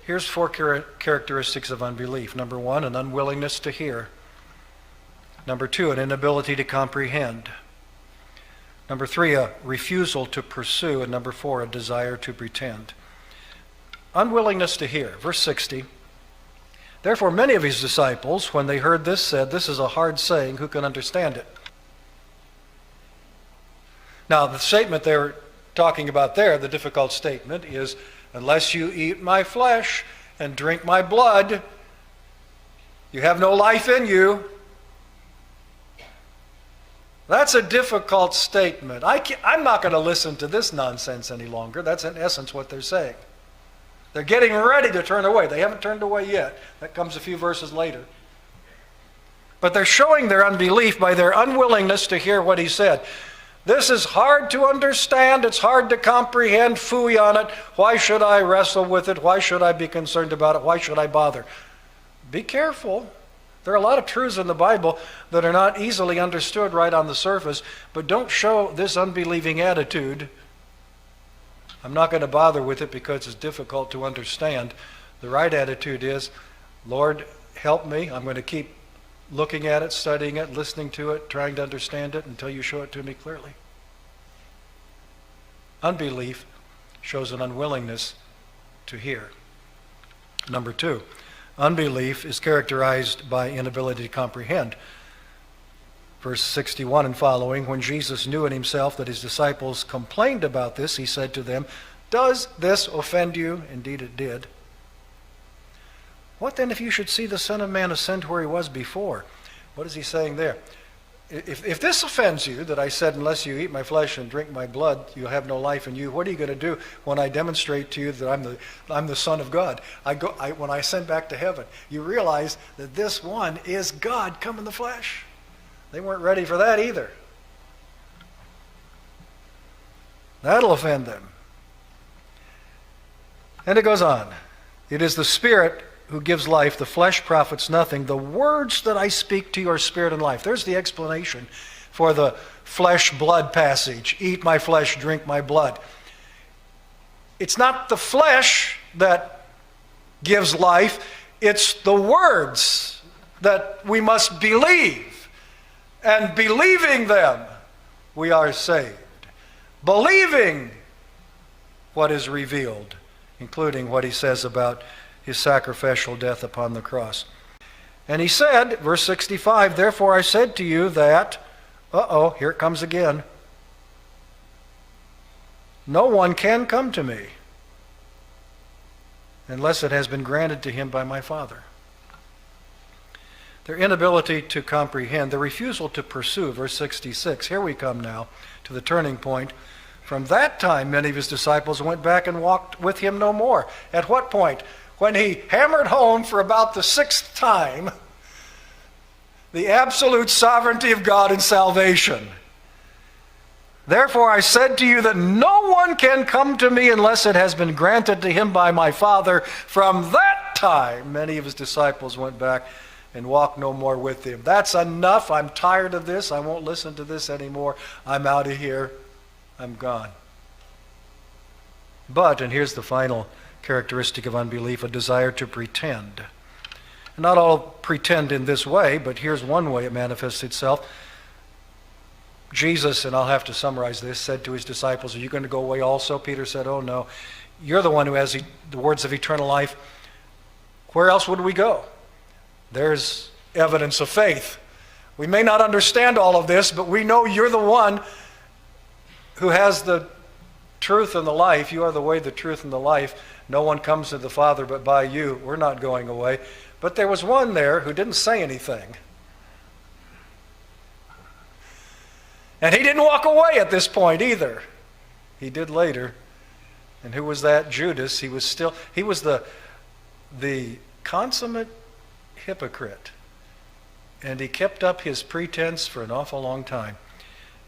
Here's four characteristics of unbelief. Number one, an unwillingness to hear. Number two, an inability to comprehend. Number three, a refusal to pursue. And number four, a desire to pretend. Unwillingness to hear. Verse 60. Therefore, many of his disciples, when they heard this, said, "This is a hard saying. Who can understand it?" Now, the statement they're talking about there, the difficult statement, is, "Unless you eat my flesh and drink my blood, you have no life in you." That's a difficult statement. I'm not going to listen to this nonsense any longer. That's in essence what they're saying. They're getting ready to turn away. They haven't turned away yet. That comes a few verses later. But they're showing their unbelief by their unwillingness to hear what he said. This is hard to understand. It's hard to comprehend. Phooey on it. Why should I wrestle with it? Why should I be concerned about it? Why should I bother? Be careful. There are a lot of truths in the Bible that are not easily understood right on the surface, but don't show this unbelieving attitude. I'm not going to bother with it because it's difficult to understand. The right attitude is, Lord, help me. I'm going to keep looking at it, studying it, listening to it, trying to understand it until you show it to me clearly. Unbelief shows an unwillingness to hear. Number two, unbelief is characterized by inability to comprehend. Verse 61 and following, when Jesus knew in himself that his disciples complained about this, he said to them, "Does this offend you?" Indeed it did. "What then if you should see the Son of Man ascend where he was before?" What is he saying there? If this offends you, that I said, "Unless you eat my flesh and drink my blood, you have no life in you," what are you going to do when I demonstrate to you that I'm the Son of God? When I ascend back to heaven, you realize that this one is God come in the flesh. They weren't ready for that either. That'll offend them. And it goes on. It is the Spirit who gives life, the flesh profits nothing. The words that I speak to you are spirit and life. There's the explanation for the flesh-blood passage. Eat my flesh, drink my blood. It's not the flesh that gives life. It's the words that we must believe. And believing them, we are saved. Believing what is revealed, including what he says about his sacrificial death upon the cross. And he said, verse 65, "Therefore I said to you that," here it comes again, "no one can come to me unless it has been granted to him by my Father." Their inability to comprehend, the refusal to pursue, verse 66. Here we come now to the turning point. From that time, many of his disciples went back and walked with him no more. At what point? When he hammered home for about the sixth time the absolute sovereignty of God in salvation. "Therefore I said to you that no one can come to me unless it has been granted to him by my Father." From that time, many of his disciples went back and walked no more with him. That's enough. I'm tired of this. I won't listen to this anymore. I'm out of here. I'm gone. But, and here's the final characteristic of unbelief, a desire to pretend. Not all pretend in this way, but here's one way it manifests itself. Jesus, and I'll have to summarize this, said to his disciples, "Are you going to go away also?" Peter said, "Oh no, you're the one who has the words of eternal life. Where else would we go?" There's evidence of faith. We may not understand all of this, but we know you're the one who has the truth and the life. You are the way, the truth, and the life. No one comes to the Father but by you. We're not going away. But there was one there who didn't say anything. And he didn't walk away at this point either. He did later. And who was that? Judas. He was the consummate hypocrite. And he kept up his pretense for an awful long time.